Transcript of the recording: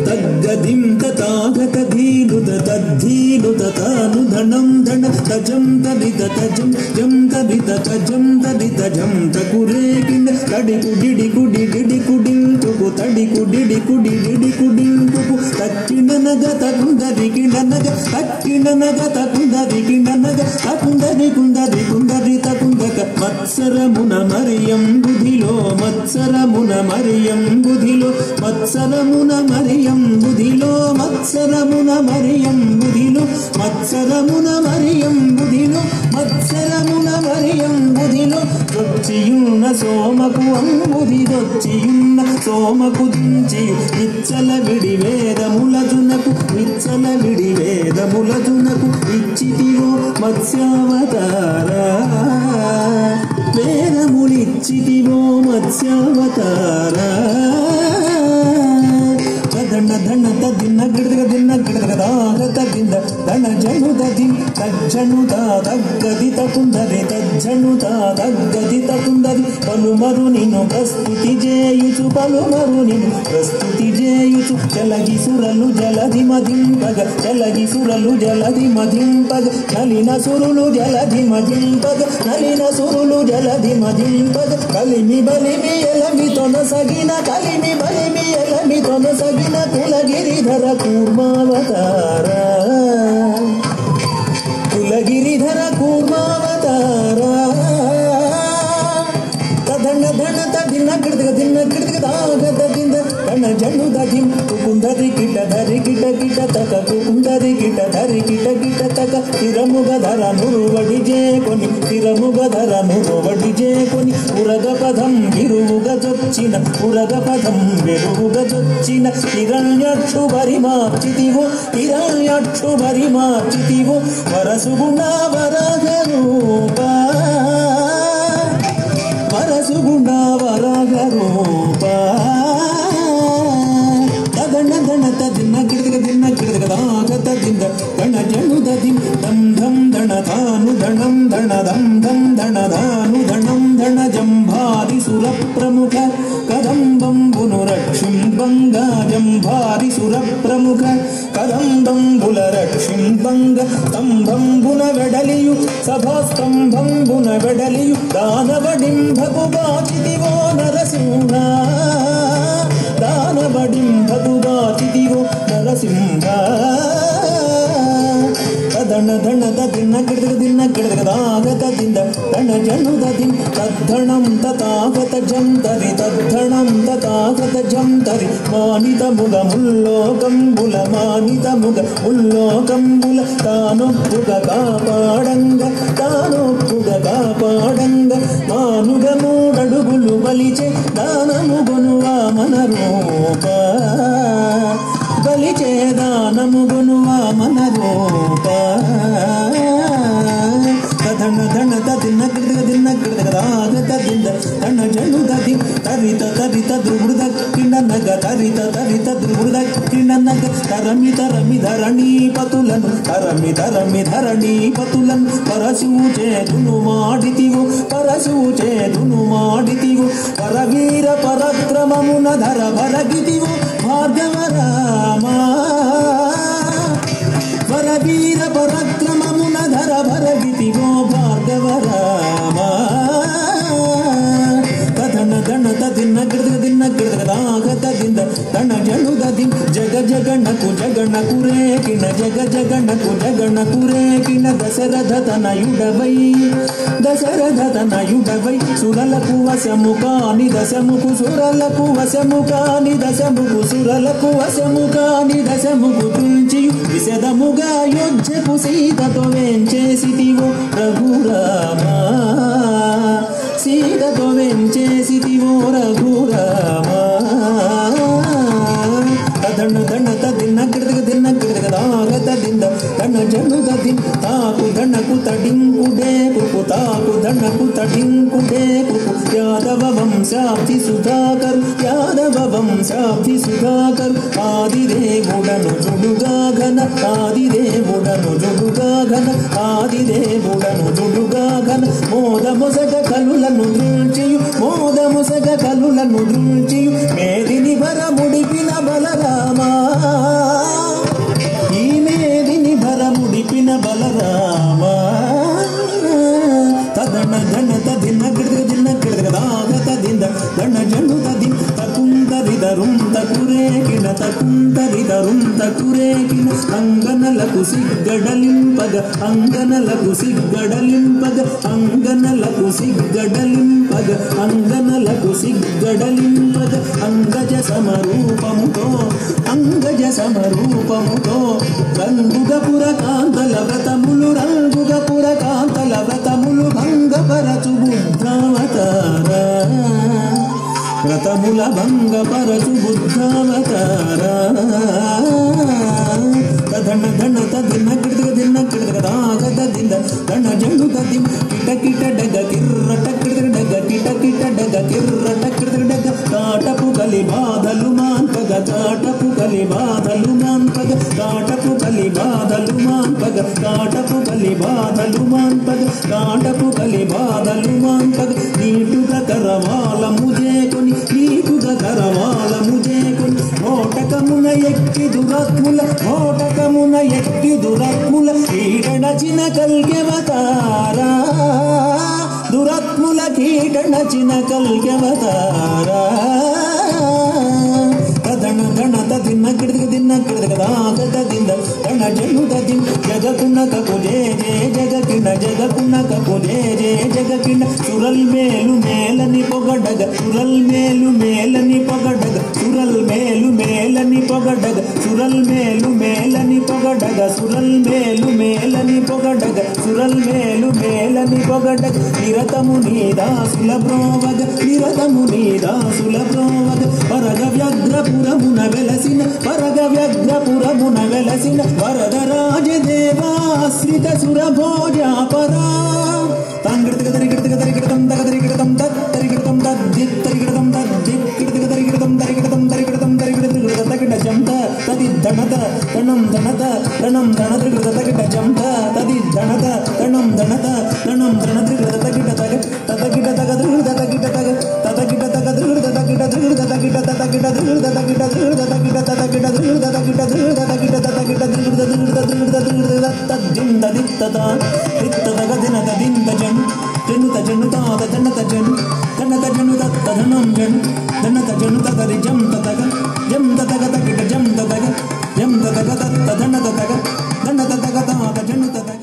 తగ్గదిం తథాగత ధీనుత తద్ధీనుత తాను ధనం ధన తజం తదిత తజం జం తదిత తజం తదిత జం తకురేకిండ తడికు డిడికు డిడికు డింటుకు తడికు డిడికు డిడికు డింటుకు తక్కిన నగ తకుందరికి నగ తక్కిన నగ తకుందరికి నగ తకుందరి కుందరి కుందరి తకుందక మత్సరమున మరియం బుధిలో మత్సరమున మరియం బుధిలో మత్సరమున మరియం బుధిలో మత్సరమున మరియం బుధిలో మత్సరమున మరియం బుధిలో మత్సరమున మరియం బుధిలో దొచ్చియున్న సోమకు అంబుధి దొచ్చియున్న సోమకు దించియు విచ్చల విడి వేదములజునకు విచ్చల విడి వేదములజునకు ఇచ్చితివో మత్స్యావతారా వేదములిచ్చితివో మత్స్యావతారా ధన ధన తదిన గిడగ దిన గిడగ దాగ తదిన ధన జను దది తజ్జను తగ్గది తకుందరి తజ్జను తగ్గది తకుందరి పలుమరు నిన్ను ప్రస్తుతి చేయుచు పలుమరు నిన్ను ప్రస్తుతి చేయుచు జలగి సురలు జలధి మధింపగ జలగి సురలు జలధి మధింపగ నలిన సురులు జలధి మధింపగ నలిన సురులు జలధి మధింపగ కలిమి బలిమి ఎలమి తొనసగిన కలిమి బలిమి ఎలమి తొనసగిన కులగిరిధర కూర్మావతారా కులగిరిధర కూర్మావతారా తదన ధన తదిన గిడగ దిన గిడగ దాగ తదిన ధన జను దదిం కుందరి కిట ధరి కిట కిట తక కుందరి కిట ధరి కిట కిట తక తిరముగ ధర నురువడి చేకొని తిరముగ ధర నురువడి చేకొని ఉరగ పదం విరువుగ జొచ్చిన ఉరగ పదం విరువుగ జొచ్చిన హిరణ్యక్షు పరిమార్చితివో హిరణ్యక్షు పరిమార్చితివో వరసుగుణ వరగ రూపా వరసుగుణ వరగ రూపా తదన ధన తదిన గిడగ దిన గిడగ దాగ తదిన గణ జను దదిం ధం ధం ధన ధాను ధనం ధన ధం ధం ధన ధాను ధనం ధన జంభాది సుర ప్రముఖ కదంబంబును రక్షింబంగ జంభాది సుర ప్రముఖ కదంబంబుల రక్షింబంగ స్తంభంబున వెడలియు సభాస్తంభంబున వెడలియు దానవడింభకు బాచిదివో నరసింహ దానవడింభకు బాచిదివో నరసింహ ధన ధన దదిన గిడగ దిన గిడగ దాగ తదిన ధన జను దది తద్ధణం తథాగత జం తరి తద్ధణం తథాగత జం తరి మానిత ముగ ముల్లోకంబుల మానిత ముగ ముల్లోకంబుల తానొప్పుగ కాపాడంగ తానొప్పుగ కాపాడంగ మానుగ మూడడుగులు బలిచే దానముగొను వామన రూప బలిచే దానముగొను వామన రూప ధన ధన తదిన గిడగ దిన గిడగ దాగ తదిన ధన జను దది తరిత తరిత ధ్రువుడు దక్కిన నగ తరిత తరిత ధ్రువుడు దక్కిన నగ తరమి తరమి ధరణీపతులను తరమి తరమి ధరణీపతులను పరశువు చేతును మాడితివు పరశువు చేతును మాడితివు పరవీర పరక్రమమున ధర భరగితివు భార్గవ రామా పరవీర పరక్రమమున ధర భరగితివో భార్గవ రామా ధన ధన తదిన గిడగ దిన గిడగ దాగ తదిన ధన జను దది జగ జగణకు జగణకు రేకిన జగ జగణకు జగణకు రేకిన దశరథ తనయుడవై దశరథ తనయుడవై సురలకు వశము కాని దశముకు సురలకు వశము కాని దశముకు సురలకు వశము కాని దశముకు తుంచియు విశదముగా యుద్ధకు సీతతో వేంచేసితివో రఘురామా సీతతో వెంచేసితివో రఘురామా ధన ధన తదిన గిడగ దిన గిడగ దాగ తదిన ధన జను దది తాకు ధనకు తడింకుడే కుకు తాకు ధనకు తడింకుడే కుకు యాదవ వంశాబ్ది సుధాకర్ యాదవ వంశాబ్ది సుధాకర్ ఆదిదేవుడను జుడుగా ఘన ఆదిదేవుడను జుడుగా ఘన ఆదిదేవుడను జుడుగా ఘన మోదముసగ కలులను దృంచియు మోదముసగ కలులను దృంచియు మేదిని భరము తరుం తకురేకిన తకుంతరి తరుం తకురేకిన అంగనలకు సిగ్గడలింపగ అంగనలకు సిగ్గడలింపగ అంగనలకు సిగ్గడలింపగ అంగనలకు సిగ్గడలింపగ అంగజ సమరూపముతో అంగజ సమరూపముతో రంగుగపుర కాంతల వ్రతములు రంగుగపుర కాంతల వ్రతములు భంగపరచు బుద్ధావతార వ్రతముల భంగపరచు బుద్ధావతార ధన ధన తదిన కిడక దిన కిడక దాగ దింద ధన జండు తదిం కిట కిట డగ కిర్రట కిడక డగ కిట కిట డగ కిర్రట కిడక డగ కాటపు కలి బాధలు మాన్పగ కాటపు కలి బాధలు మాన్పగ కాటపు కలి బాధలు మాన్పగ కాటపు కలి బాధలు మాన్పగ కాటపు కలి బాధలు మాన్పగ నీటుగా కరవాల ముజేకొని నీటుగా కరవాల ముజేకొని ఓటకమున ఎక్కి దురాత్ముల ఓటకమున ఎక్కి దురాత్ముల కీటనచిన కల్గెవతారా దురాత్ముల కీటనచిన కల్గెవతారా ధన ధన తదిన కిడక దిన కిడక దాగ దింద ధన జను తదిం జగకున కపుజే జే జగకిన జగకున కపుజే జే జగకిన సురల్ మేలు మేలని పొగడగ సురల్ మేలు మేలని పొగడగ సురల్ మేలు మేలని పొగడగ సురల్ మేలు మేలని పొగడగ సురల్ మేలు మేలని పొగడగ సురల్ మేలు మేలని పొగడగ నిరతము నీదాసుల బ్రోవగ నిరతము నీదాసుల బ్రోవగ పరగ వ్యగ్రపురమున వెలసిన పరగ వ్యగ్రపురమున వెలసిన వరదరాజదేవాశ్రిత సురభోజాపరా తాంగిడతగ తరిగిడతగ తరిగిడతం తగ తరిగిడతం తరిగిడతం తద్దిత్ తరిగిడతం తద్దిత్ కిడతగ తరిగిడతం తరిగిడతం తరిగిడతం తరిగిడత తగిడ జంత తది ధనత తణం ధనత తణం ధనత్రిగిడత తగిడ జంత తది ధనత తణం ధనత తణం ధనత్రిగిడత తగిడ తగ తగిడ తగ ధృగిడ తగిడ తగ తగిడ తగ ధృగిడ తగిడ ధృగిడ తగిడ తగిడ ధృగిడ తగిడ ధృగిడ తగిడ తగిడ ధృగిడ తగిడ ధృగిడ తగిడ తగిడ ధృగిడ ధృగిడ ధృగిడ ధృగిడ తద్దింద దిత్తత దిత్తత గదిన తదింద జను జనుత జనుతాద జనత జను జనత జను తత్త ధనం జను జనత జను తగరి జం తగ జం తగ తగిడ జం తగ జం తగ తత్త ధనత తగ ధనత తగ తాత జనుత తగ